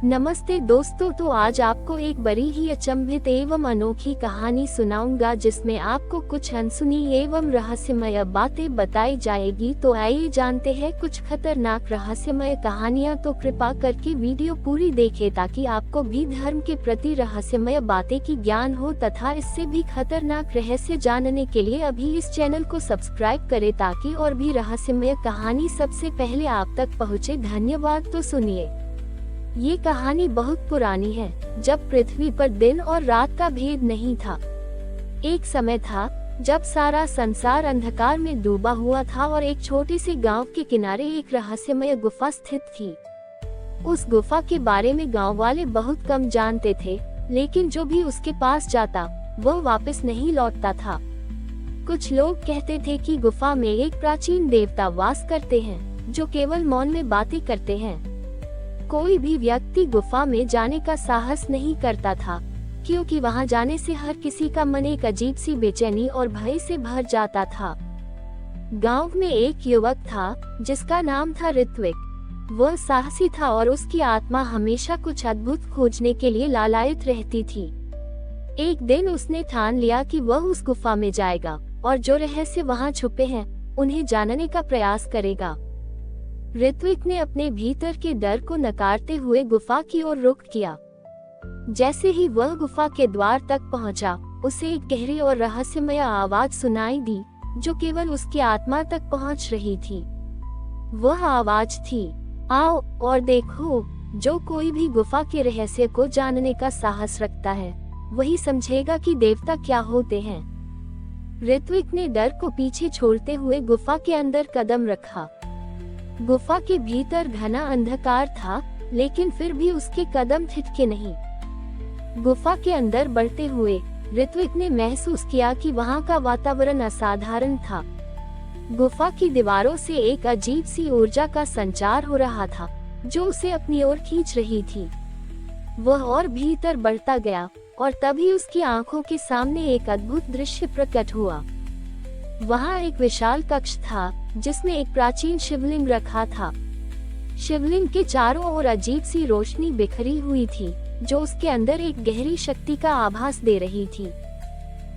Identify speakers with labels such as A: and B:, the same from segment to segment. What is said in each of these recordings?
A: नमस्ते दोस्तों, तो आज आपको एक बड़ी ही अचंभित एवं अनोखी कहानी सुनाऊंगा जिसमें आपको कुछ अनसुनी एवं रहस्यमय बातें बताई जाएगी। तो आइए जानते हैं कुछ खतरनाक रहस्यमय कहानियां। तो कृपा करके वीडियो पूरी देखें ताकि आपको भी धर्म के प्रति रहस्यमय बातें की ज्ञान हो तथा इससे भी खतरनाक रहस्य जानने के लिए अभी इस चैनल को सब्सक्राइब करें ताकि और भी रहस्यमय कहानी सबसे पहले आप तक पहुँचे। धन्यवाद। तो सुनिए, ये कहानी बहुत पुरानी है, जब पृथ्वी पर दिन और रात का भेद नहीं था। एक समय था जब सारा संसार अंधकार में डूबा हुआ था और एक छोटे से गांव के किनारे एक रहस्यमय गुफा स्थित थी। उस गुफा के बारे में गांव वाले बहुत कम जानते थे, लेकिन जो भी उसके पास जाता वह वापस नहीं लौटता था। कुछ लोग कहते थे कि गुफा में एक प्राचीन देवता वास करते हैं जो केवल मौन में बातें करते हैं। कोई भी व्यक्ति गुफा में जाने का साहस नहीं करता था, क्योंकि वहां जाने से हर किसी का मन एक अजीब सी बेचैनी और भय से भर जाता था। गांव में एक युवक था जिसका नाम था ऋत्विक। वह साहसी था और उसकी आत्मा हमेशा कुछ अद्भुत खोजने के लिए लालायित रहती थी। एक दिन उसने ठान लिया कि वह उस गुफा में जाएगा और जो रहस्य वहां छुपे हैं उन्हें जानने का प्रयास करेगा। ऋत्विक ने अपने भीतर के डर को नकारते हुए गुफा की ओर रुख किया। जैसे ही वह गुफा के द्वार तक पहुंचा, उसे एक गहरी और रहस्यमय आवाज सुनाई दी जो केवल उसकी आत्मा तक पहुंच रही थी। वह आवाज थी, आओ और देखो। जो कोई भी गुफा के रहस्य को जानने का साहस रखता है वही समझेगा कि देवता क्या होते हैं। ऋत्विक ने डर को पीछे छोड़ते हुए गुफा के अंदर कदम रखा। गुफा के भीतर घना अंधकार था, लेकिन फिर भी उसके कदम थिरके नहीं। गुफा के अंदर बढ़ते हुए ऋत्विक ने महसूस किया कि वहां का वातावरण असाधारण था। गुफा की दीवारों से एक अजीब सी ऊर्जा का संचार हो रहा था जो उसे अपनी ओर खींच रही थी। वह और भीतर बढ़ता गया और तभी उसकी आंखों के सामने एक अद्भुत दृश्य प्रकट हुआ। वहां एक विशाल कक्ष था जिसमें एक प्राचीन शिवलिंग रखा था। शिवलिंग के चारों ओर अजीब सी रोशनी बिखरी हुई थी जो उसके अंदर एक गहरी शक्ति का आभास दे रही थी।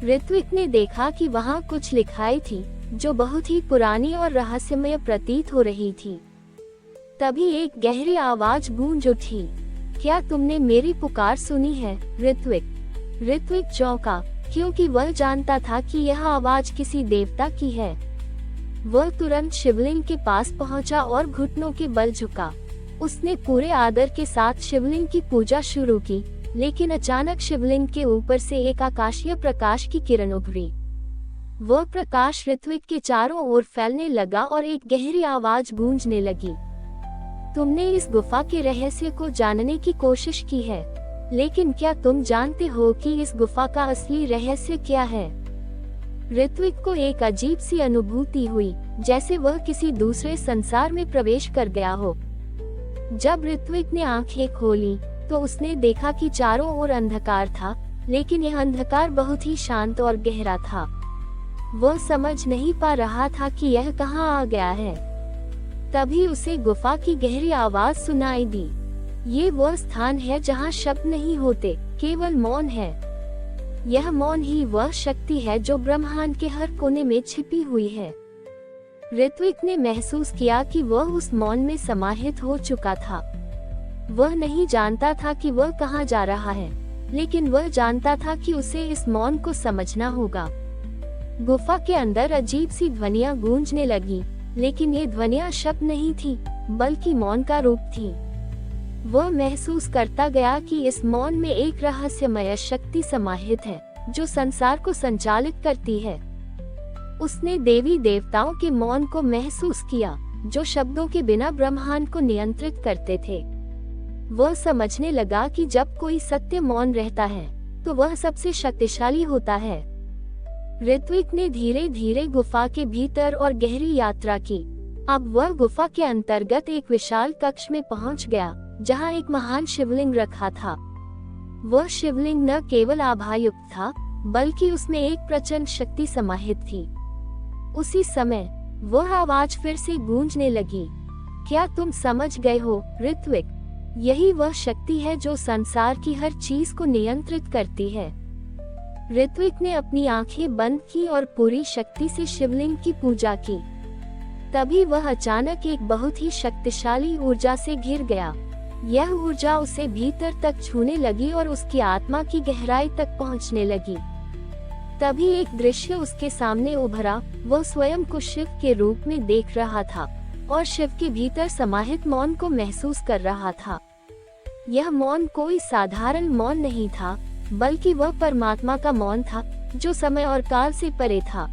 A: ऋत्विक ने देखा कि वहां कुछ लिखाई थी जो बहुत ही पुरानी और रहस्यमय प्रतीत हो रही थी। तभी एक गहरी आवाज गूंज उठी, क्या तुमने मेरी पुकार सुनी है ऋत्विक चौंका, क्योंकि वह जानता था कि यह आवाज किसी देवता की है। वह तुरंत शिवलिंग के पास पहुंचा और घुटनों के बल झुका। उसने पूरे आदर के साथ शिवलिंग की पूजा शुरू की, लेकिन अचानक शिवलिंग के ऊपर से एक आकाशीय प्रकाश की किरण उभरी। वह प्रकाश ऋत्विक के चारों ओर फैलने लगा और एक गहरी आवाज गूंजने लगी, तुमने इस गुफा के रहस्य को जानने की कोशिश की है, लेकिन क्या तुम जानते हो कि इस गुफा का असली रहस्य क्या है? ऋत्विक को एक अजीब सी अनुभूति हुई, जैसे वह किसी दूसरे संसार में प्रवेश कर गया हो। जब ऋत्विक ने आंखें खोली तो उसने देखा कि चारों ओर अंधकार था, लेकिन यह अंधकार बहुत ही शांत और गहरा था। वह समझ नहीं पा रहा था कि यह कहां आ गया है। तभी उसे गुफा की गहरी आवाज सुनाई दी, ये वह स्थान है जहां शब्द नहीं होते, केवल मौन है। यह मौन ही वह शक्ति है जो ब्रह्मांड के हर कोने में छिपी हुई है। ऋत्विक ने महसूस किया कि वह उस मौन में समाहित हो चुका था। वह नहीं जानता था कि वह कहां जा रहा है, लेकिन वह जानता था कि उसे इस मौन को समझना होगा। गुफा के अंदर अजीब सी ध्वनियां गूंजने लगी, लेकिन ये ध्वनियां शब्द नहीं थी, बल्कि मौन का रूप थी। वह महसूस करता गया कि इस मौन में एक रहस्यमय शक्ति समाहित है जो संसार को संचालित करती है। उसने देवी देवताओं के मौन को महसूस किया जो शब्दों के बिना ब्रह्मांड को नियंत्रित करते थे। वह समझने लगा कि जब कोई सत्य मौन रहता है तो वह सबसे शक्तिशाली होता है। ऋत्विक ने धीरे धीरे गुफा के भीतर और गहरी यात्रा की। अब वह गुफा के अंतर्गत एक विशाल कक्ष में पहुंच गया जहां एक महान शिवलिंग रखा था। वह शिवलिंग न केवल आभायुक्त था, बल्कि उसमें एक प्रचंड शक्ति समाहित थी। उसी समय वह आवाज फिर से गूंजने लगी, क्या तुम समझ गए हो ऋत्विक? यही वह शक्ति है जो संसार की हर चीज को नियंत्रित करती है। ऋत्विक ने अपनी आंखें बंद की और पूरी शक्ति से शिवलिंग की पूजा की। तभी वह अचानक एक बहुत ही शक्तिशाली ऊर्जा से घिर गया। यह ऊर्जा उसे भीतर तक छूने लगी और उसकी आत्मा की गहराई तक पहुंचने लगी। तभी एक दृश्य उसके सामने उभरा। वह स्वयं को शिव के रूप में देख रहा था और शिव के भीतर समाहित मौन को महसूस कर रहा था। यह मौन कोई साधारण मौन नहीं था, बल्कि वह परमात्मा का मौन था जो समय और काल से परे था।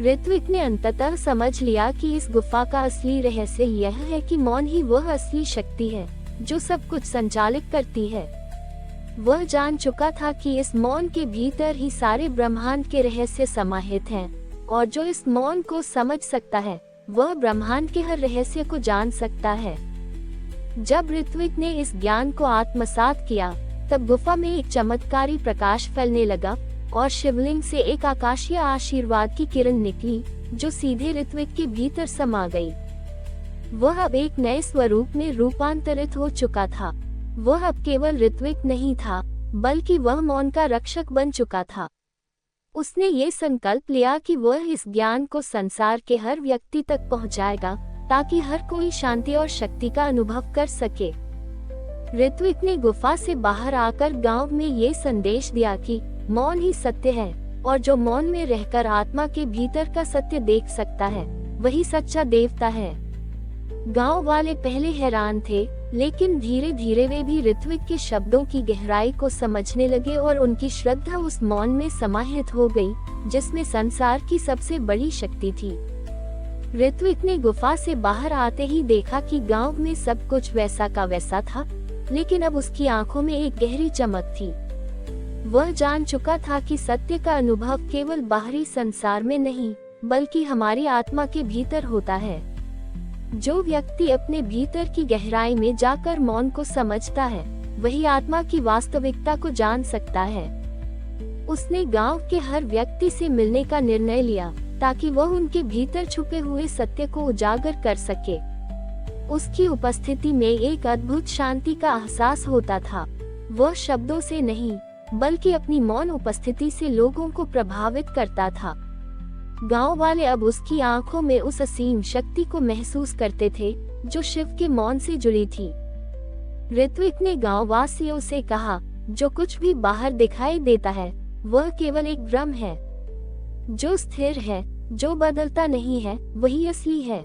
A: ऋत्विक ने अंततः समझ लिया कि इस गुफा का असली रहस्य यह है कि मौन ही वह असली शक्ति है जो सब कुछ संचालित करती है। वह जान चुका था कि इस मौन के भीतर ही सारे ब्रह्मांड के रहस्य समाहित हैं, और जो इस मौन को समझ सकता है वह ब्रह्मांड के हर रहस्य को जान सकता है। जब ऋत्विक ने इस ज्ञान को आत्मसात किया, तब गुफा में एक चमत्कारी प्रकाश फैलने लगा और शिवलिंग से एक आकाशीय आशीर्वाद की किरण निकली जो सीधे ऋत्विक के भीतर समा गई। वह अब एक नए स्वरूप में रूपांतरित हो चुका था। वह अब केवल ऋत्विक नहीं था, बल्कि वह मौन का रक्षक बन चुका था। उसने ये संकल्प लिया कि वह इस ज्ञान को संसार के हर व्यक्ति तक पहुंचाएगा, ताकि हर कोई शांति और शक्ति का अनुभव कर सके। ऋत्विक ने गुफा से बाहर आकर गांव में ये संदेश दिया कि मौन ही सत्य है, और जो मौन में रहकर आत्मा के भीतर का सत्य देख सकता है वही सच्चा देवता है। गांव वाले पहले हैरान थे, लेकिन धीरे धीरे वे भी ऋत्विक के शब्दों की गहराई को समझने लगे और उनकी श्रद्धा उस मौन में समाहित हो गई जिसमें संसार की सबसे बड़ी शक्ति थी। ऋत्विक ने गुफा से बाहर आते ही देखा कि गांव में सब कुछ वैसा का वैसा था, लेकिन अब उसकी आंखों में एक गहरी चमक थी। वह जान चुका था कि सत्य का अनुभव केवल बाहरी संसार में नहीं, बल्कि हमारी आत्मा के भीतर होता है। जो व्यक्ति अपने भीतर की गहराई में जाकर मौन को समझता है, वही आत्मा की वास्तविकता को जान सकता है। उसने गांव के हर व्यक्ति से मिलने का निर्णय लिया, ताकि वह उनके भीतर छुपे हुए सत्य को उजागर कर सके। उसकी उपस्थिति में एक अद्भुत शांति का एहसास होता था। वह शब्दों से नहीं, बल्कि अपनी मौन उपस्थिति से लोगों को प्रभावित करता था। गांव वाले अब उसकी आंखों में उस असीम शक्ति को महसूस करते थे जो शिव के मौन से जुड़ी थी। ऋत्विक ने गांव वासियों से कहा, जो कुछ भी बाहर दिखाई देता है वह केवल एक भ्रम है। जो स्थिर है, जो बदलता नहीं है, वही असली है।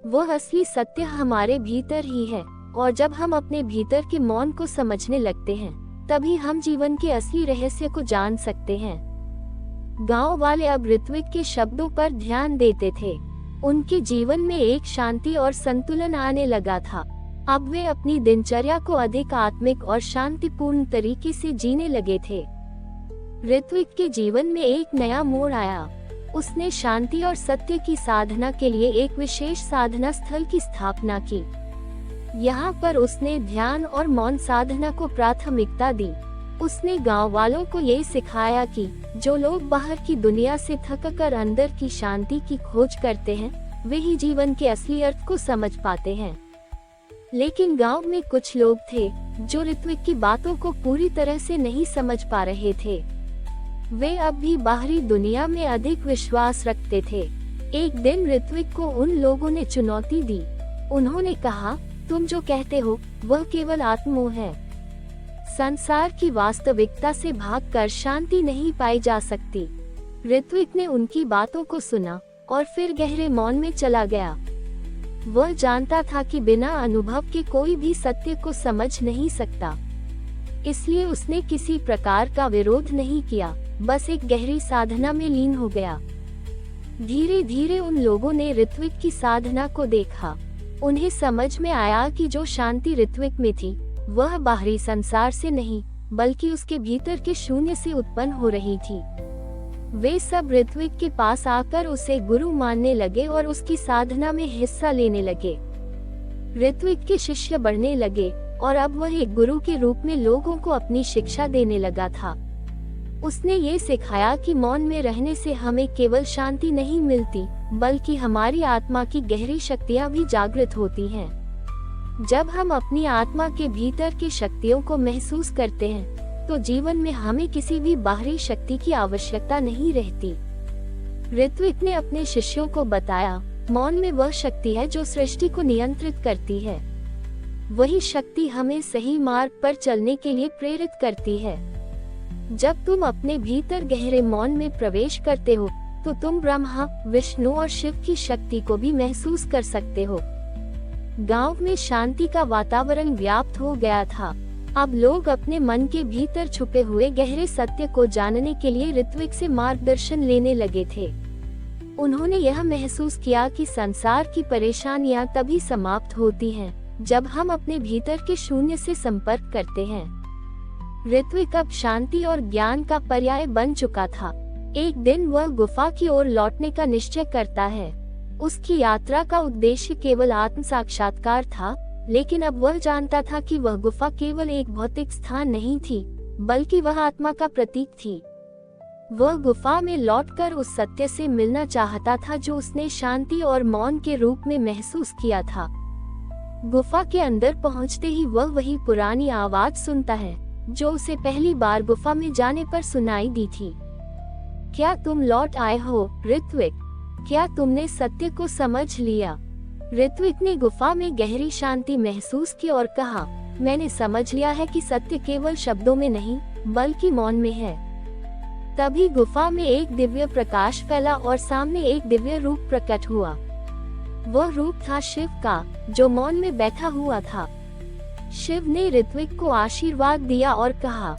A: वह असली सत्य हमारे भीतर ही है, और जब हम अपने भीतर के मौन को समझने लगते हैं, तभी हम जीवन के असली रहस्य को जान सकते हैं। गांव वाले अब ऋत्विक के शब्दों पर ध्यान देते थे। उनके जीवन में एक शांति और संतुलन आने लगा था। अब वे अपनी दिनचर्या को अधिक आत्मिक और शांतिपूर्ण तरीके से जीने लगे थे। ऋत्विक के जीवन में एक नया मोड़ आया। उसने शांति और सत्य की साधना के लिए एक विशेष साधना स्थल की स्थापना की। यहाँ पर उसने ध्यान और मौन साधना को प्राथमिकता दी। उसने गांव वालों को ये सिखाया कि जो लोग बाहर की दुनिया से थककर अंदर की शांति की खोज करते हैं, वे ही जीवन के असली अर्थ को समझ पाते हैं। लेकिन गांव में कुछ लोग थे जो ऋत्विक की बातों को पूरी तरह से नहीं समझ पा रहे थे। वे अब भी बाहरी दुनिया में अधिक विश्वास रखते थे। एक दिन ऋत्विक को उन लोगों ने चुनौती दी। उन्होंने कहा, तुम जो कहते हो वह केवल आत्ममोह है। संसार की वास्तविकता से भागकर शांति नहीं पाई जा सकती। ऋत्विक ने उनकी बातों को सुना और फिर गहरे मौन में चला गया। वह जानता था कि बिना अनुभव के कोई भी सत्य को समझ नहीं सकता। इसलिए उसने किसी प्रकार का विरोध नहीं किया, बस एक गहरी साधना में लीन हो गया। धीरे धीरे उन लोगों ने ऋत्विक की साधना को देखा। उन्हें समझ में आया कि जो शांति ऋत्विक में थी वह बाहरी संसार से नहीं, बल्कि उसके भीतर के शून्य से उत्पन्न हो रही थी। वे सब ऋत्विक के पास आकर उसे गुरु मानने लगे और उसकी साधना में हिस्सा लेने लगे। ऋत्विक के शिष्य बढ़ने लगे और अब वह एक गुरु के रूप में लोगों को अपनी शिक्षा देने लगा था। उसने ये सिखाया कि मौन में रहने से हमें केवल शांति नहीं मिलती, बल्कि हमारी आत्मा की गहरी शक्तियाँ भी जागृत होती हैं। जब हम अपनी आत्मा के भीतर की शक्तियों को महसूस करते हैं, तो जीवन में हमें किसी भी बाहरी शक्ति की आवश्यकता नहीं रहती। ऋत्विक ने अपने शिष्यों को बताया, मौन में वह शक्ति है जो सृष्टि को नियंत्रित करती है। वही शक्ति हमें सही मार्ग पर चलने के लिए प्रेरित करती है। जब तुम अपने भीतर गहरे मौन में प्रवेश करते हो, तो तुम ब्रह्मा, विष्णु और शिव की शक्ति को भी महसूस कर सकते हो। गांव में शांति का वातावरण व्याप्त हो गया था। अब लोग अपने मन के भीतर छुपे हुए गहरे सत्य को जानने के लिए ऋत्विक से मार्गदर्शन लेने लगे थे। उन्होंने यह महसूस किया कि संसार की परेशानियां तभी समाप्त होती हैं, जब हम अपने भीतर के शून्य से संपर्क करते हैं। ऋत्विक अब शांति और ज्ञान का पर्याय बन चुका था। एक दिन वह गुफा की ओर लौटने का निश्चय करता है। उसकी यात्रा का उद्देश्य केवल आत्म साक्षात्कार था, लेकिन अब वह जानता था कि वह गुफा केवल एक भौतिक स्थान नहीं थी, बल्कि वह आत्मा का प्रतीक थी। वह गुफा में लौटकर उस सत्य से मिलना चाहता था जो उसने शांति और मौन के रूप में महसूस किया था। गुफा के अंदर पहुंचते ही वह वही पुरानी आवाज सुनता है, जो उसे पहली बार गुफा में जाने पर सुनाई दी थी। क्या तुम लौट आए हो, ऋत्विक? क्या तुमने सत्य को समझ लिया? ऋत्विक ने गुफा में गहरी शांति महसूस की और कहा, मैंने समझ लिया है कि सत्य केवल शब्दों में नहीं, बल्कि मौन में है। तभी गुफा में एक दिव्य प्रकाश फैला और सामने एक दिव्य रूप प्रकट हुआ। वह रूप था शिव का, जो मौन में बैठा हुआ था। शिव ने ऋत्विक को आशीर्वाद दिया और कहा,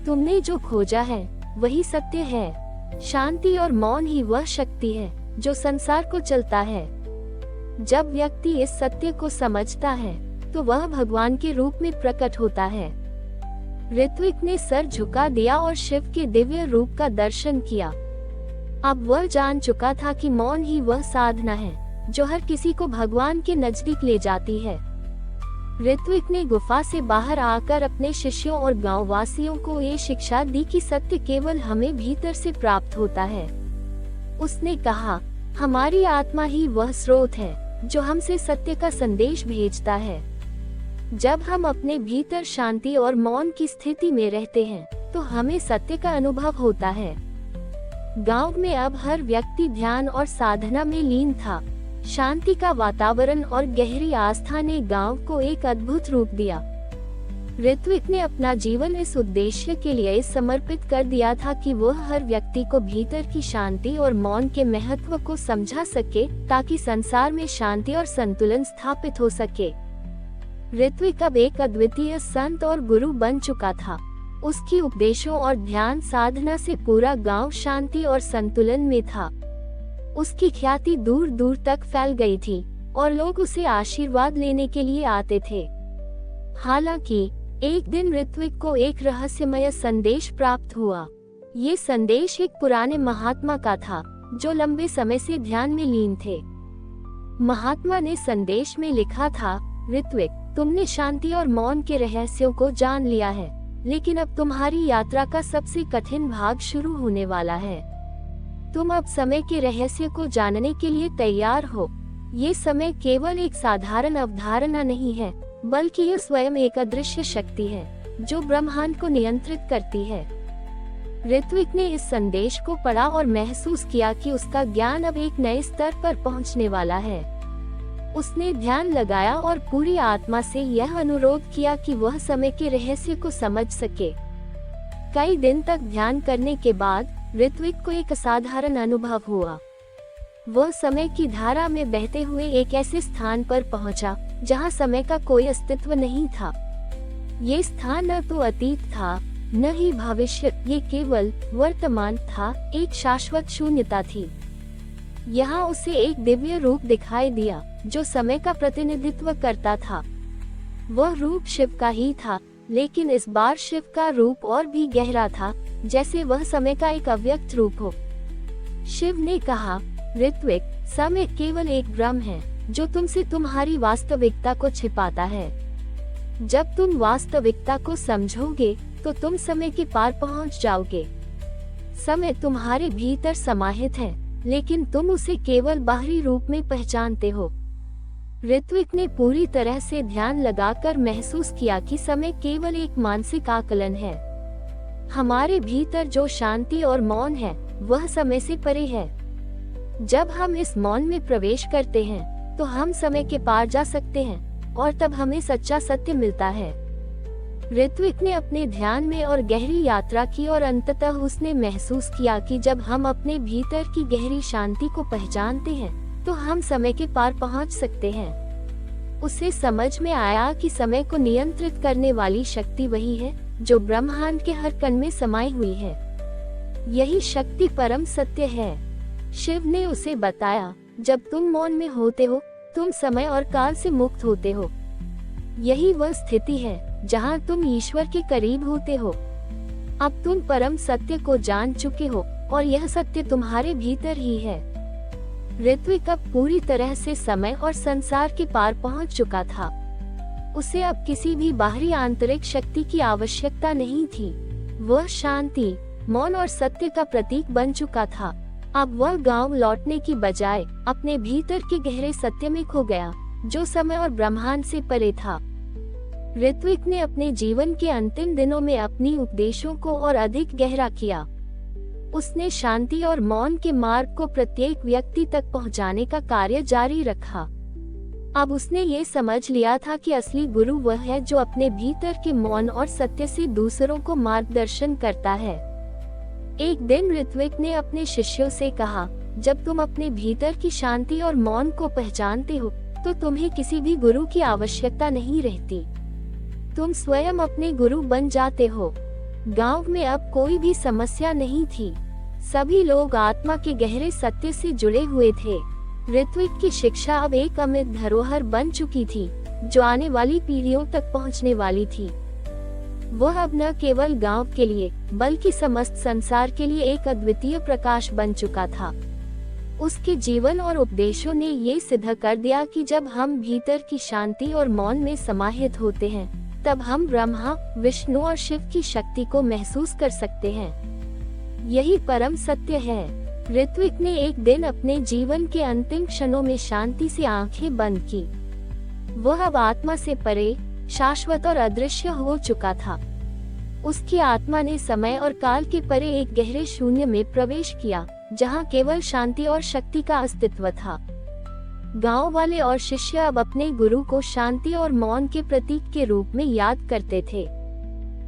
A: तुमने जो खोजा है वही सत्य है। शांति और मौन ही वह शक्ति है जो संसार को चलता है। जब व्यक्ति इस सत्य को समझता है, तो वह भगवान के रूप में प्रकट होता है। ऋत्विक ने सर झुका दिया और शिव के दिव्य रूप का दर्शन किया। अब वह जान चुका था कि मौन ही वह साधना है जो हर किसी को भगवान के नजदीक ले जाती है। ऋत्विक ने गुफा से बाहर आकर अपने शिष्यों और गांव वासियों को ये शिक्षा दी कि सत्य केवल हमें भीतर से प्राप्त होता है। उसने कहा, हमारी आत्मा ही वह स्रोत है जो हमसे सत्य का संदेश भेजता है। जब हम अपने भीतर शांति और मौन की स्थिति में रहते हैं, तो हमें सत्य का अनुभव होता है। गांव में अब हर व्यक्ति ध्यान और साधना में लीन था। शांति का वातावरण और गहरी आस्था ने गांव को एक अद्भुत रूप दिया। ऋत्विक ने अपना जीवन इस उद्देश्य के लिए समर्पित कर दिया था कि वह हर व्यक्ति को भीतर की शांति और मौन के महत्व को समझा सके, ताकि संसार में शांति और संतुलन स्थापित हो सके। ऋत्विक अब एक अद्वितीय संत और गुरु बन चुका था। उसकी उपदेशों और ध्यान साधना से पूरा गांव शांति और संतुलन में था। उसकी ख्याति दूर दूर तक फैल गई थी और लोग उसे आशीर्वाद लेने के लिए आते थे। हालांकि एक दिन ऋत्विक को एक रहस्यमय संदेश प्राप्त हुआ। ये संदेश एक पुराने महात्मा का था, जो लंबे समय से ध्यान में लीन थे। महात्मा ने संदेश में लिखा था, ऋत्विक, तुमने शांति और मौन के रहस्यों को जान लिया है, लेकिन अब तुम्हारी यात्रा का सबसे कठिन भाग शुरू होने वाला है। तुम अब समय के रहस्य को जानने के लिए तैयार हो। ये समय केवल एक साधारण अवधारणा नहीं है, बल्कि यह स्वयं एक अदृश्य शक्ति है जो ब्रह्मांड को नियंत्रित करती है। ऋत्विक ने इस संदेश को पढ़ा और महसूस किया कि उसका ज्ञान अब एक नए स्तर पर पहुंचने वाला है। उसने ध्यान लगाया और पूरी आत्मा से यह अनुरोध किया कि वह समय के रहस्य को समझ सके। कई दिन तक ध्यान करने के बाद ऋत्विक को एक असाधारण अनुभव हुआ। वह समय की धारा में बहते हुए एक ऐसे स्थान पर पहुंचा जहां समय का कोई अस्तित्व नहीं था। ये स्थान न तो अतीत था, न ही भविष्य, ये केवल वर्तमान था। एक शाश्वत शून्यता थी। यहाँ उसे एक दिव्य रूप दिखाई दिया जो समय का प्रतिनिधित्व करता था। वह रूप शिव का ही था, लेकिन इस बार शिव का रूप और भी गहरा था, जैसे वह समय का एक अव्यक्त रूप हो। शिव ने कहा, ऋत्विक, समय केवल एक भ्रम है जो तुमसे तुम्हारी वास्तविकता को छिपाता है। जब तुम वास्तविकता को समझोगे तो तुम समय के पार पहुंच जाओगे। समय तुम्हारे भीतर समाहित है, लेकिन तुम उसे केवल बाहरी रूप में पहचानते हो। ऋत्विक ने पूरी तरह से ध्यान लगाकर महसूस किया कि समय केवल एक मानसिक आकलन है। हमारे भीतर जो शांति और मौन है वह समय से परे है। जब हम इस मौन में प्रवेश करते हैं तो हम समय के पार जा सकते हैं और तब हमें सच्चा सत्य मिलता है। ऋत्विक ने अपने ध्यान में और गहरी यात्रा की और अंततः उसने महसूस किया कि जब हम अपने भीतर की गहरी शांति को पहचानते हैं तो हम समय के पार पहुंच सकते हैं। उसे समझ में आया कि समय को नियंत्रित करने वाली शक्ति वही है जो ब्रह्मांड के हर कण में समाई हुई है। यही शक्ति परम सत्य है। शिव ने उसे बताया, जब तुम मौन में होते हो तुम समय और काल से मुक्त होते हो। यही वह स्थिति है जहां तुम ईश्वर के करीब होते हो। अब तुम परम सत्य को जान चुके हो और यह सत्य तुम्हारे भीतर ही है। ऋत्विक अब पूरी तरह से समय और संसार के पार पहुंच चुका था। उसे अब किसी भी बाहरी आंतरिक शक्ति की आवश्यकता नहीं थी। वह शांति, मौन और सत्य का प्रतीक बन चुका था। अब वह गांव लौटने की बजाय अपने भीतर के गहरे सत्य में खो गया जो समय और ब्रह्मांड से परे था। ऋत्विक ने अपने जीवन के अंतिम दिनों में अपनी उपदेशों को और अधिक गहरा किया। उसने शांति और मौन के मार्ग को प्रत्येक व्यक्ति तक पहुंचाने का कार्य जारी रखा। अब उसने ये समझ लिया था कि असली गुरु वह है जो अपने भीतर के मौन और सत्य से दूसरों को मार्गदर्शन करता है। एक दिन ऋत्विक ने अपने शिष्यों से कहा, जब तुम अपने भीतर की शांति और मौन को पहचानते हो तो तुम्हें किसी भी गुरु की आवश्यकता नहीं रहती। तुम स्वयं अपने गुरु बन जाते हो। गांव में अब कोई भी समस्या नहीं थी। सभी लोग आत्मा के गहरे सत्य से जुड़े हुए थे। ऋत्विक की शिक्षा अब एक अमिट धरोहर बन चुकी थी जो आने वाली पीढ़ियों तक पहुंचने वाली थी। वह अब न केवल गांव के लिए बल्कि समस्त संसार के लिए एक अद्वितीय प्रकाश बन चुका था। उसके जीवन और उपदेशों ने ये सिद्ध कर दिया कि जब हम भीतर की शांति और मौन में समाहित होते हैं तब हम ब्रह्मा, विष्णु और शिव की शक्ति को महसूस कर सकते हैं। यही परम सत्य है। ऋत्विक ने एक दिन अपने जीवन के अंतिम क्षणों में शांति से आंखें बंद की। वह अब आत्मा से परे, शाश्वत और अदृश्य हो चुका था। उसकी आत्मा ने समय और काल के परे एक गहरे शून्य में प्रवेश किया जहां केवल शांति और शक्ति का अस्तित्व था। गांव वाले और शिष्य अब अपने गुरु को शांति और मौन के प्रतीक के रूप में याद करते थे।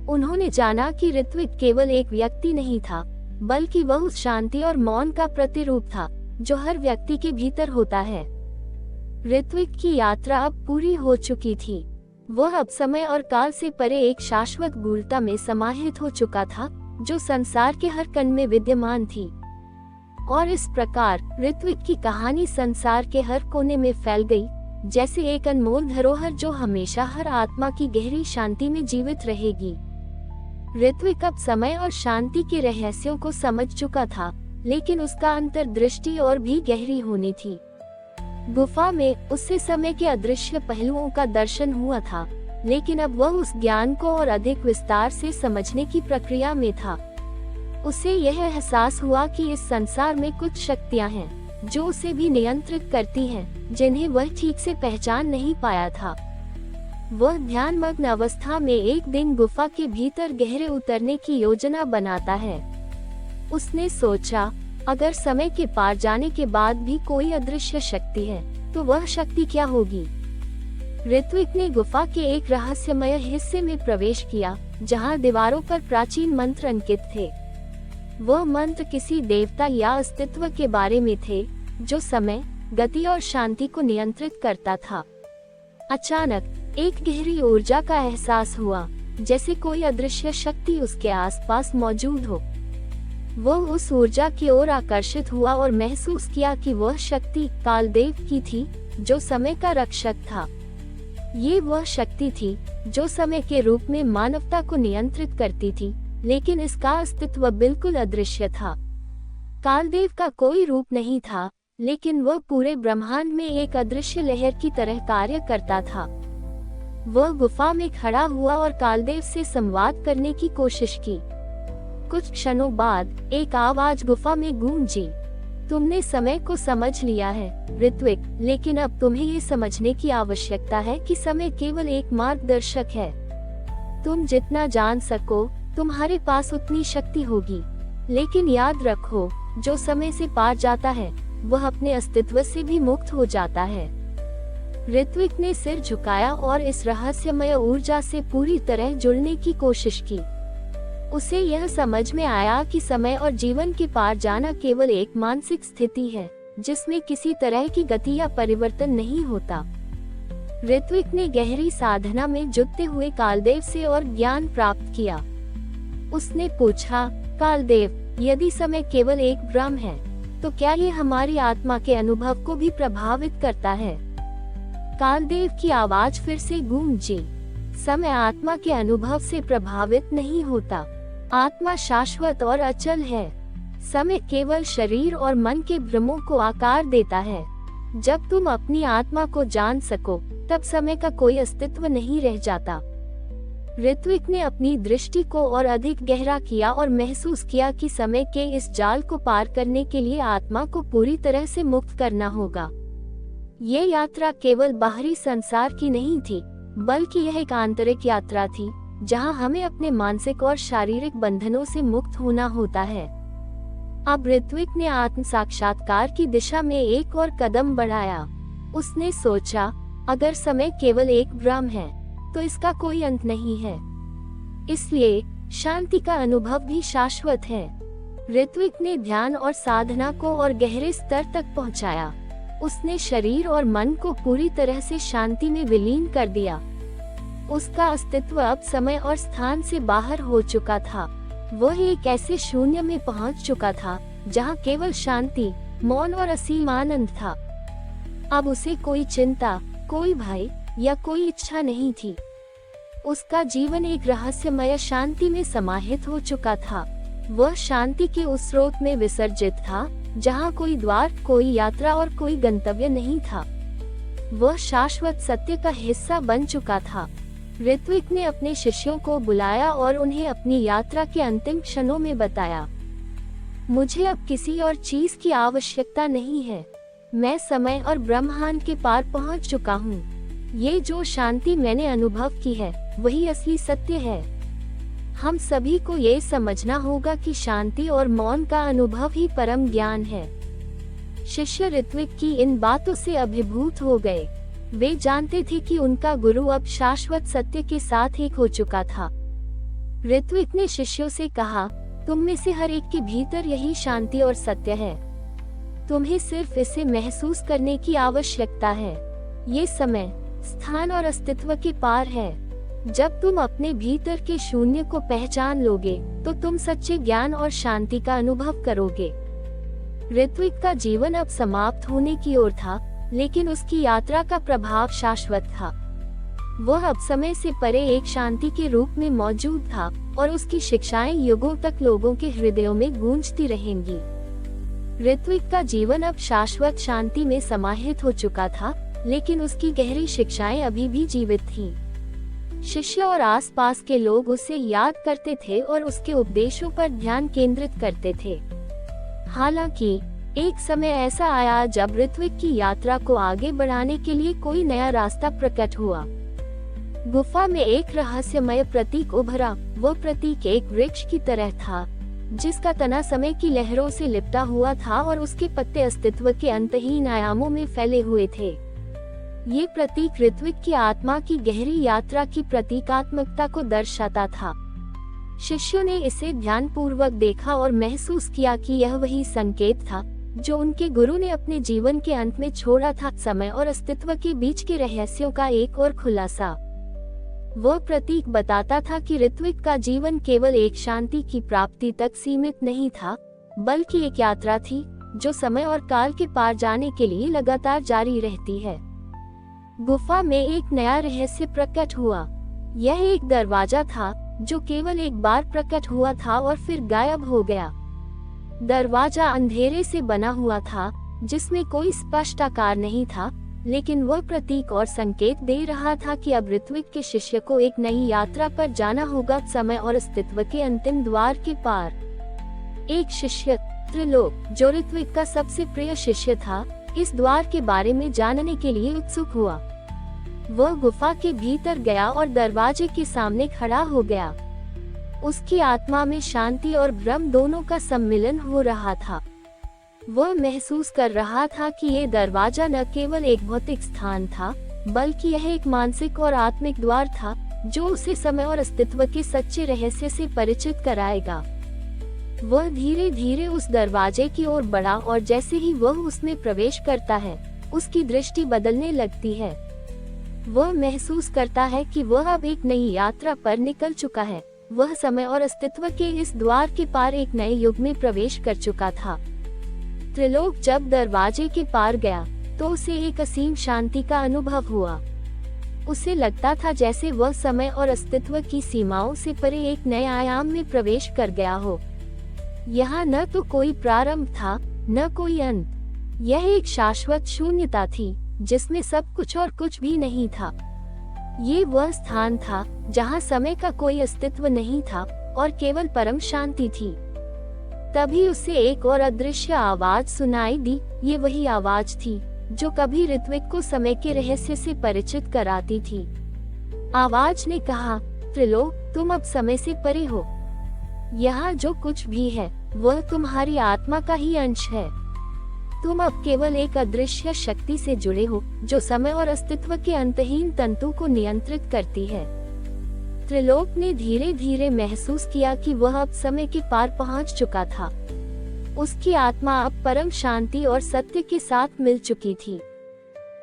A: उन्होंने जाना कि ऋत्विक केवल एक व्यक्ति नहीं था बल्कि वह उस शांति और मौन का प्रतिरूप था जो हर व्यक्ति के भीतर होता है। ऋत्विक की यात्रा अब पूरी हो चुकी थी। वह अब समय और काल से परे एक शाश्वत गूढ़ता में समाहित हो चुका था जो संसार के हर कण में विद्यमान थी। और इस प्रकार ऋत्विक की कहानी संसार के हर कोने में फैल गई, जैसे एक अनमोल धरोहर जो हमेशा हर आत्मा की गहरी शांति में जीवित रहेगी। ऋत्विक अब समय और शांति के रहस्यों को समझ चुका था, लेकिन उसका अंतर्दृष्टि और भी गहरी होनी थी। गुफा में उससे समय के अदृश्य पहलुओं का दर्शन हुआ था, लेकिन अब वह उस ज्ञान को और अधिक विस्तार से समझने की प्रक्रिया में था। उसे यह एहसास हुआ कि इस संसार में कुछ शक्तियां हैं जो उसे भी नियंत्रित करती हैं, जिन्हें वह ठीक से पहचान नहीं पाया था। वह ध्यानमग्न अवस्था में एक दिन गुफा के भीतर गहरे उतरने की योजना बनाता है। उसने सोचा, अगर समय के पार जाने के बाद भी कोई अदृश्य शक्ति है तो वह शक्ति क्या होगी। ऋत्विक ने गुफा के एक रहस्यमय हिस्से में प्रवेश किया जहां दीवारों पर प्राचीन मंत्र अंकित थे। वह मंत्र किसी देवता या अस्तित्व के बारे में थे जो समय, गति और शांति को नियंत्रित करता था। अचानक एक गहरी ऊर्जा का एहसास हुआ, जैसे कोई अदृश्य शक्ति उसके आसपास मौजूद हो। वह उस ऊर्जा की ओर आकर्षित हुआ और महसूस किया कि वह शक्ति कालदेव की थी जो समय का रक्षक था। ये वह शक्ति थी जो समय के रूप में मानवता को नियंत्रित करती थी, लेकिन इसका अस्तित्व बिल्कुल अदृश्य था। कालदेव का कोई रूप नहीं था, लेकिन वह पूरे ब्रह्मांड में एक अदृश्य लहर की तरह कार्य करता था। वह गुफा में खड़ा हुआ और कालदेव से संवाद करने की कोशिश की। कुछ क्षणों बाद एक आवाज गुफा में गूंजी, तुमने समय को समझ लिया है ऋत्विक, लेकिन अब तुम्हें ये समझने की आवश्यकता है कि समय केवल एक मार्गदर्शक है। तुम जितना जान सको तुम्हारे पास उतनी शक्ति होगी, लेकिन याद रखो, जो समय से पार जाता है वह अपने अस्तित्व से भी मुक्त हो जाता है। ऋत्विक ने सिर झुकाया और इस रहस्यमय ऊर्जा से पूरी तरह जुड़ने की कोशिश की। उसे यह समझ में आया कि समय और जीवन के पार जाना केवल एक मानसिक स्थिति है, जिसमें किसी तरह की गति या परिवर्तन नहीं होता। ऋत्विक ने गहरी साधना में जुटते हुए कालदेव से और ज्ञान प्राप्त किया। उसने पूछा, कालदेव, यदि समय केवल एक भ्रम है, तो क्या ये हमारी आत्मा के अनुभव को भी प्रभावित करता है? कालदेव की आवाज फिर से गूंजी। समय आत्मा के अनुभव से प्रभावित नहीं होता। आत्मा शाश्वत और अचल है। समय केवल शरीर और मन के भ्रमों को आकार देता है। जब तुम अपनी आत्मा को जान सको, तब समय का कोई अस्तित्व नहीं रह जाता। ऋत्विक ने अपनी दृष्टि को और अधिक गहरा किया और महसूस किया कि समय के इस जाल को पार करने के लिए आत्मा को पूरी तरह से मुक्त करना होगा। ये यात्रा केवल बाहरी संसार की नहीं थी, बल्कि यह एक आंतरिक यात्रा थी, जहां हमें अपने मानसिक और शारीरिक बंधनों से मुक्त होना होता है। अब ऋत्विक ने आत्म साक्षात्कार की दिशा में एक और कदम बढ़ाया। उसने सोचा, अगर समय केवल एक भ्रम है, तो इसका कोई अंत नहीं है। इसलिए शांति का अनुभव भी शाश्वत है। ऋत्विक ने ध्यान और साधना को और गहरे स्तर तक पहुंचाया। उसने शरीर और मन को पूरी तरह से शांति में विलीन कर दिया। उसका अस्तित्व अब समय और स्थान से बाहर हो चुका था। वह एक ऐसे शून्य में पहुंच चुका था, जहां केवल शांति, मौन और असीम आनंद था। अब उसे कोई चिंता, कोई भय या कोई इच्छा नहीं थी। उसका जीवन एक रहस्यमय शांति में समाहित हो चुका था। वह शांति के उस स्रोत में विसर्जित था, जहां कोई द्वार, कोई यात्रा और कोई गंतव्य नहीं था। वह शाश्वत सत्य का हिस्सा बन चुका था। ऋत्विक ने अपने शिष्यों को बुलाया और उन्हें अपनी यात्रा के अंतिम क्षणों में बताया, मुझे अब किसी और चीज की आवश्यकता नहीं है। मैं समय और ब्रह्मांड के पार पहुंच चुका हूँ। ये जो शांति मैंने अनुभव की है, वही असली सत्य है। हम सभी को ये समझना होगा कि शांति और मौन का अनुभव ही परम ज्ञान है। शिष्य ऋत्विक की इन बातों से अभिभूत हो गए। वे जानते थे कि उनका गुरु अब शाश्वत सत्य के साथ एक हो चुका था। ऋत्विक ने शिष्यों से कहा, तुम में से हर एक के भीतर यही शांति और सत्य है। तुम्हें सिर्फ इसे महसूस करने की आवश्यकता है। ये समय, स्थान और अस्तित्व के पार है। जब तुम अपने भीतर के शून्य को पहचान लोगे, तो तुम सच्चे ज्ञान और शांति का अनुभव करोगे। ऋत्विक का जीवन अब समाप्त होने की ओर था, लेकिन उसकी यात्रा का प्रभाव शाश्वत था। वह अब समय से परे एक शांति के रूप में मौजूद था और उसकी शिक्षाएं युगों तक लोगों के हृदयों में गूंजती रहेंगी। ऋत्विक का जीवन अब शाश्वत शांति में समाहित हो चुका था, लेकिन उसकी गहरी शिक्षाएं अभी भी जीवित थीं। शिष्य और आसपास के लोग उसे याद करते थे और उसके उपदेशों पर ध्यान केंद्रित करते थे। हालांकि एक समय ऐसा आया जब ऋत्विक की यात्रा को आगे बढ़ाने के लिए कोई नया रास्ता प्रकट हुआ। गुफा में एक रहस्यमय प्रतीक उभरा। वो प्रतीक एक वृक्ष की तरह था, जिसका तना समय की लहरों से लिपटा हुआ था और उसके पत्ते अस्तित्व के अंतहीन आयामों में फैले हुए थे। ये प्रतीक ऋत्विक की आत्मा की गहरी यात्रा की प्रतीकात्मकता को दर्शाता था। शिष्यों ने इसे ध्यानपूर्वक देखा और महसूस किया कि यह वही संकेत था जो उनके गुरु ने अपने जीवन के अंत में छोड़ा था, समय और अस्तित्व के बीच के रहस्यों का एक और खुलासा। वह प्रतीक बताता था कि ऋत्विक का जीवन केवल एक शांति की प्राप्ति तक सीमित नहीं था, बल्कि एक यात्रा थी जो समय और काल के पार जाने के लिए लगातार जारी रहती है। गुफा में एक नया रहस्य प्रकट हुआ। यह एक दरवाजा था जो केवल एक बार प्रकट हुआ था और फिर गायब हो गया। दरवाजा अंधेरे से बना हुआ था, जिसमें कोई स्पष्ट आकार नहीं था, लेकिन वह प्रतीक और संकेत दे रहा था कि अब ऋत्विक के शिष्य को एक नई यात्रा पर जाना होगा, समय और अस्तित्व के अंतिम द्वार के पार। एक शिष्य त्रिलोक, जो ऋत्विक का सबसे प्रिय शिष्य था, इस द्वार के बारे में जानने के लिए उत्सुक हुआ। वह गुफा के भीतर गया और दरवाजे के सामने खड़ा हो गया। उसकी आत्मा में शांति और भ्रम दोनों का सम्मिलन हो रहा था। वह महसूस कर रहा था कि ये दरवाजा न केवल एक भौतिक स्थान था, बल्कि यह एक मानसिक और आत्मिक द्वार था, जो उसे समय और अस्तित्व के सच्चे रहस्य से परिचित कराएगा। वह धीरे धीरे उस दरवाजे की ओर बढ़ा और जैसे ही वह उसमें प्रवेश करता है, उसकी दृष्टि बदलने लगती है। वह महसूस करता है कि वह अब एक नई यात्रा पर निकल चुका है। वह समय और अस्तित्व के इस द्वार के पार एक नए युग में प्रवेश कर चुका था। त्रिलोक जब दरवाजे के पार गया, तो उसे एक असीम शांति का अनुभव हुआ। उसे लगता था जैसे वह समय और अस्तित्व की सीमाओं से परे एक नए आयाम में प्रवेश कर गया हो। यहाँ न तो कोई प्रारंभ था, न कोई अंत। यह एक शाश्वत शून्यता थी, जिसमें सब कुछ और कुछ भी नहीं था। ये वह स्थान था जहाँ समय का कोई अस्तित्व नहीं था और केवल परम शांति थी। तभी उसे एक और अदृश्य आवाज सुनाई दी। ये वही आवाज थी जो कभी ऋत्विक को समय के रहस्य से परिचित कराती थी। आवाज ने कहा, त्रिलोक, तुम अब समय से परे हो। यहाँ जो कुछ भी है, वह तुम्हारी आत्मा का ही अंश है। तुम अब केवल एक अदृश्य शक्ति से जुड़े हो, जो समय और अस्तित्व के अंतहीन तंतु को नियंत्रित करती है। त्रिलोक ने धीरे धीरे महसूस किया कि वह अब समय के पार पहुंच चुका था। उसकी आत्मा अब परम शांति और सत्य के साथ मिल चुकी थी।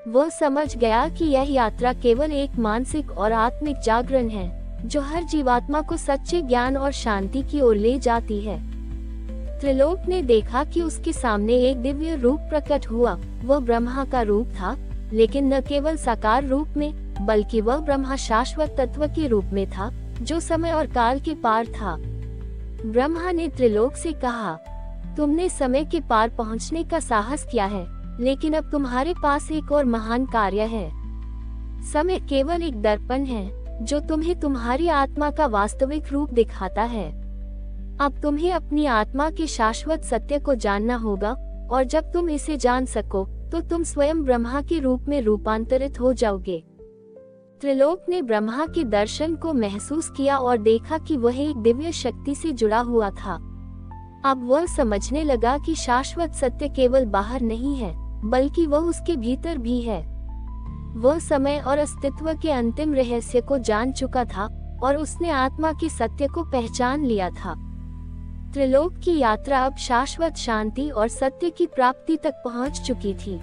A: वह समझ गया कि यह यात्रा केवल एक मानसिक और आत्मिक जागरण है, जो हर जीवात्मा को सच्चे ज्ञान और शांति की ओर ले जाती है। त्रिलोक ने देखा कि उसके सामने एक दिव्य रूप प्रकट हुआ। वह ब्रह्मा का रूप था, लेकिन न केवल साकार रूप में, बल्कि वह ब्रह्मा शाश्वत तत्व के रूप में था, जो समय और काल के पार था। ब्रह्मा ने त्रिलोक से कहा, तुमने समय के पार पहुंचने का साहस किया है, लेकिन अब तुम्हारे पास एक और महान कार्य है। समय केवल एक दर्पण है, जो तुम्हें तुम्हारी आत्मा का वास्तविक रूप दिखाता है। अब तुम्हें अपनी आत्मा के शाश्वत सत्य को जानना होगा, और जब तुम इसे जान सको, तो तुम स्वयं ब्रह्मा के रूप में रूपांतरित हो जाओगे। त्रिलोक ने ब्रह्मा के दर्शन को महसूस किया और देखा कि वह एक दिव्य शक्ति से जुड़ा हुआ था। अब वह समझने लगा कि शाश्वत सत्य केवल बाहर नहीं है, बल्कि वह उसके भीतर भी है। वह समय और अस्तित्व के अंतिम रहस्य को जान चुका था और उसने आत्मा के सत्य को पहचान लिया था। त्रिलोक की यात्रा अब शाश्वत शांति और सत्य की प्राप्ति तक पहुंच चुकी थी।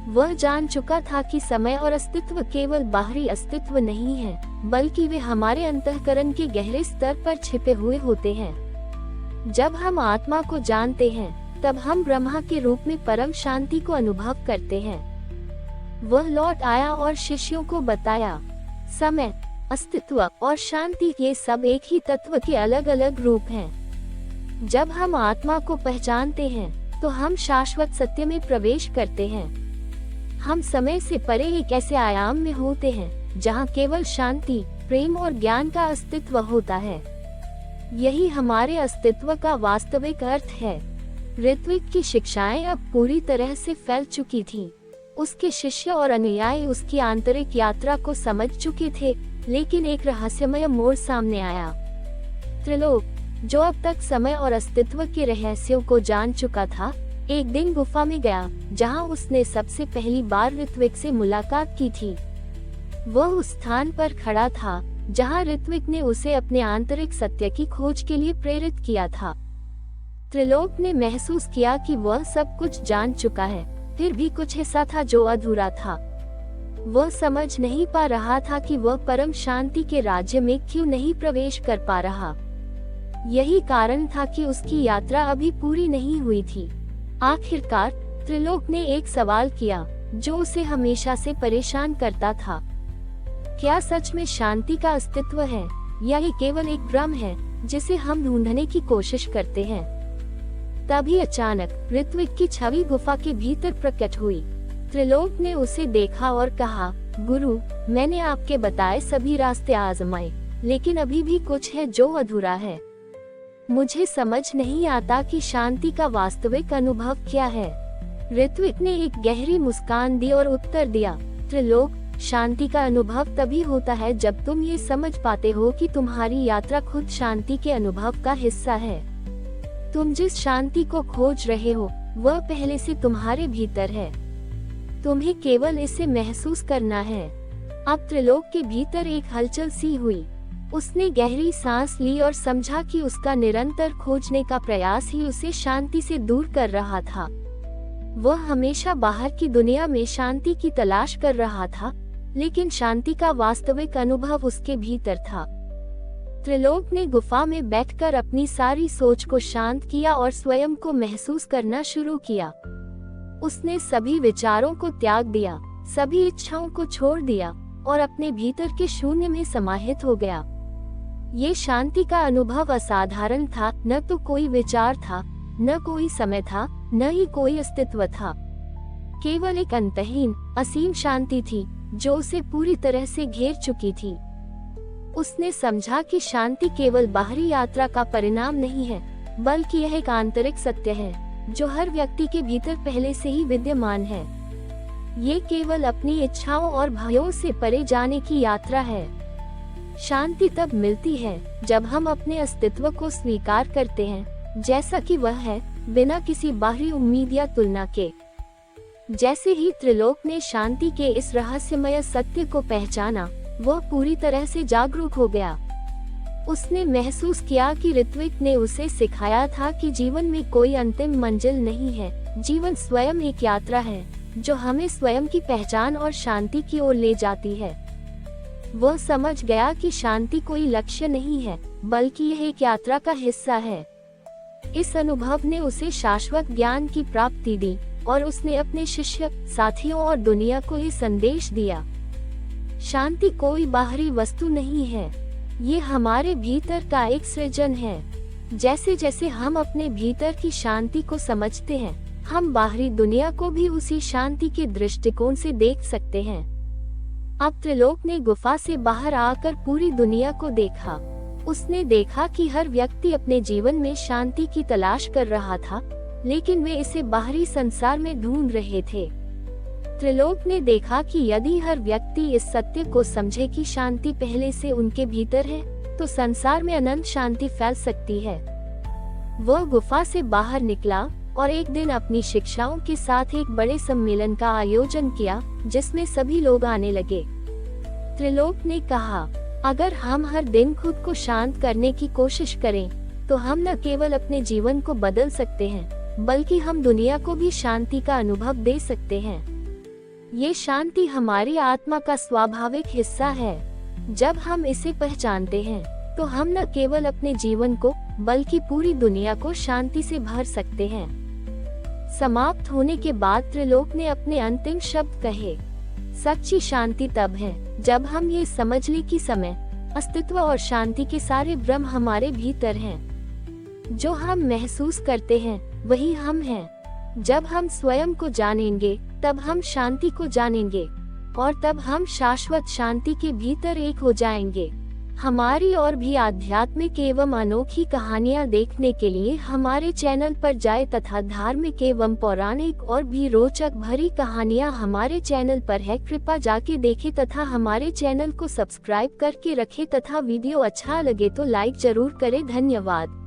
A: वह जान चुका था कि समय और अस्तित्व केवल बाहरी अस्तित्व नहीं है, बल्कि वे हमारे अंतःकरण के गहरे स्तर पर छिपे हुए होते हैं। जब हम आत्मा को जानते हैं, तब हम ब्रह्मा के रूप में परम शांति को अनुभव करते हैं। वह लौट आया और शिष्यों को बताया, समय, अस्तित्व और शांति ये सब एक ही तत्व के अलग अलग रूप हैं। जब हम आत्मा को पहचानते हैं, तो हम शाश्वत सत्य में प्रवेश करते हैं। हम समय से परे एक ऐसे आयाम में होते हैं, जहाँ केवल शांति, प्रेम और ज्ञान का अस्तित्व होता है। यही हमारे अस्तित्व का वास्तविक अर्थ है। ऋत्विक की शिक्षाएं अब पूरी तरह से फैल चुकी थीं। उसके शिष्य और अनुयायी उसकी आंतरिक यात्रा को समझ चुके थे, लेकिन एक रहस्यमय मोड़ सामने आया। त्रिलोक, जो अब तक समय और अस्तित्व के रहस्यों को जान चुका था, एक दिन गुफा में गया, जहां उसने सबसे पहली बार ऋत्विक से मुलाकात की थी। वह उस स्थान पर खड़ा था, जहां ऋत्विक ने उसे अपने आंतरिक सत्य की खोज के लिए प्रेरित किया था। त्रिलोक ने महसूस किया कि वह सब कुछ जान चुका है, फिर भी कुछ हिस्सा था जो अधूरा था। वह समझ नहीं पा रहा था कि वह परम शांति के राज्य में क्यों नहीं प्रवेश कर पा रहा। यही कारण था कि उसकी यात्रा अभी पूरी नहीं हुई थी। आखिरकार त्रिलोक ने एक सवाल किया, जो उसे हमेशा से परेशान करता था। क्या सच में शांति का अस्तित्व है, या ये केवल एक भ्रम है जिसे हम ढूंढने की कोशिश करते हैं? तभी अचानक ऋत्विक की छवि गुफा के भीतर प्रकट हुई। त्रिलोक ने उसे देखा और कहा, गुरु, मैंने आपके बताए सभी रास्ते आजमाए, लेकिन अभी भी कुछ है जो अधूरा है। मुझे समझ नहीं आता कि शांति का वास्तविक अनुभव क्या है। ऋत्विक ने एक गहरी मुस्कान दी और उत्तर दिया, त्रिलोक, शांति का अनुभव तभी होता है जब तुम ये समझ पाते हो कि तुम्हारी यात्रा खुद शांति के अनुभव का हिस्सा है। तुम जिस शांति को खोज रहे हो वह पहले से तुम्हारे भीतर है, तुम्हें केवल इसे महसूस करना है। अब त्रिलोक के भीतर एक हलचल सी हुई। उसने गहरी सांस ली और समझा कि उसका निरंतर खोजने का प्रयास ही उसे शांति से दूर कर रहा था। वह हमेशा बाहर की दुनिया में शांति की तलाश कर रहा था, लेकिन शांति का वास्तविक अनुभव उसके भीतर था। त्रिलोक ने गुफा में बैठकर अपनी सारी सोच को शांत किया और स्वयं को महसूस करना शुरू किया। उसने सभी विचारों को त्याग दिया, सभी इच्छाओं को छोड़ दिया और अपने भीतर के शून्य में समाहित हो गया। ये शांति का अनुभव असाधारण था। न तो कोई विचार था, न कोई समय था, न ही कोई अस्तित्व था। केवल एक अंतहीन, असीम शांति थी जो उसे पूरी तरह से घेर चुकी थी। उसने समझा कि शांति केवल बाहरी यात्रा का परिणाम नहीं है, बल्कि यह एक आंतरिक सत्य है जो हर व्यक्ति के भीतर पहले से ही विद्यमान है। ये केवल अपनी इच्छाओं और भयों से परे जाने की यात्रा है। शांति तब मिलती है जब हम अपने अस्तित्व को स्वीकार करते हैं जैसा कि वह है, बिना किसी बाहरी उम्मीद या तुलना के। जैसे ही त्रिलोक ने शांति के इस रहस्यमय सत्य को पहचाना, वह पूरी तरह से जागरूक हो गया। उसने महसूस किया कि ऋत्विक ने उसे सिखाया था कि जीवन में कोई अंतिम मंजिल नहीं है। जीवन स्वयं एक यात्रा है जो हमें स्वयं की पहचान और शांति की ओर ले जाती है। वह समझ गया कि शांति कोई लक्ष्य नहीं है, बल्कि यह एक यात्रा का हिस्सा है। इस अनुभव ने उसे शाश्वत ज्ञान की प्राप्ति दी और उसने अपने शिष्य, साथियों और दुनिया को ये संदेश दिया, शांति कोई बाहरी वस्तु नहीं है, ये हमारे भीतर का एक सृजन है। जैसे जैसे हम अपने भीतर की शांति को समझते हैं, हम बाहरी दुनिया को भी उसी शांति के दृष्टिकोण से देख सकते हैं। अब त्रिलोक ने गुफा से बाहर आकर पूरी दुनिया को देखा। उसने देखा कि हर व्यक्ति अपने जीवन में शांति की तलाश कर रहा था, लेकिन वे इसे बाहरी संसार में ढूंढ रहे थे। त्रिलोक ने देखा कि यदि हर व्यक्ति इस सत्य को समझे कि शांति पहले से उनके भीतर है, तो संसार में अनंत शांति फैल सकती है। वह गुफा से बाहर निकला और एक दिन अपनी शिक्षाओं के साथ एक बड़े सम्मेलन का आयोजन किया, जिसमें सभी लोग आने लगे। त्रिलोक ने कहा, अगर हम हर दिन खुद को शांत करने की कोशिश करें, तो हम न केवल अपने जीवन को बदल सकते हैं, बल्कि हम दुनिया को भी शांति का अनुभव दे सकते हैं। ये शांति हमारी आत्मा का स्वाभाविक हिस्सा है। जब हम इसे पहचानते हैं, तो हम न केवल अपने जीवन को, बल्कि पूरी दुनिया को शांति से भर सकते हैं। समाप्त होने के बाद त्रिलोक ने अपने अंतिम शब्द कहे, सच्ची शांति तब है जब हम ये समझ लें कि समय, अस्तित्व और शांति के सारे ब्रह्म हमारे भीतर हैं। जो हम महसूस करते हैं वही हम हैं। जब हम स्वयं को जानेंगे, तब हम शांति को जानेंगे और तब हम शाश्वत शांति के भीतर एक हो जाएंगे। हमारी और भी आध्यात्मिक एवं अनोखी कहानियाँ देखने के लिए हमारे चैनल पर जाएं तथा धार्मिक एवं पौराणिक और भी रोचक भरी कहानियाँ हमारे चैनल पर है। कृपया जाके देखें तथा हमारे चैनल को सब्सक्राइब करके रखें तथा वीडियो अच्छा लगे तो लाइक जरूर करें। धन्यवाद।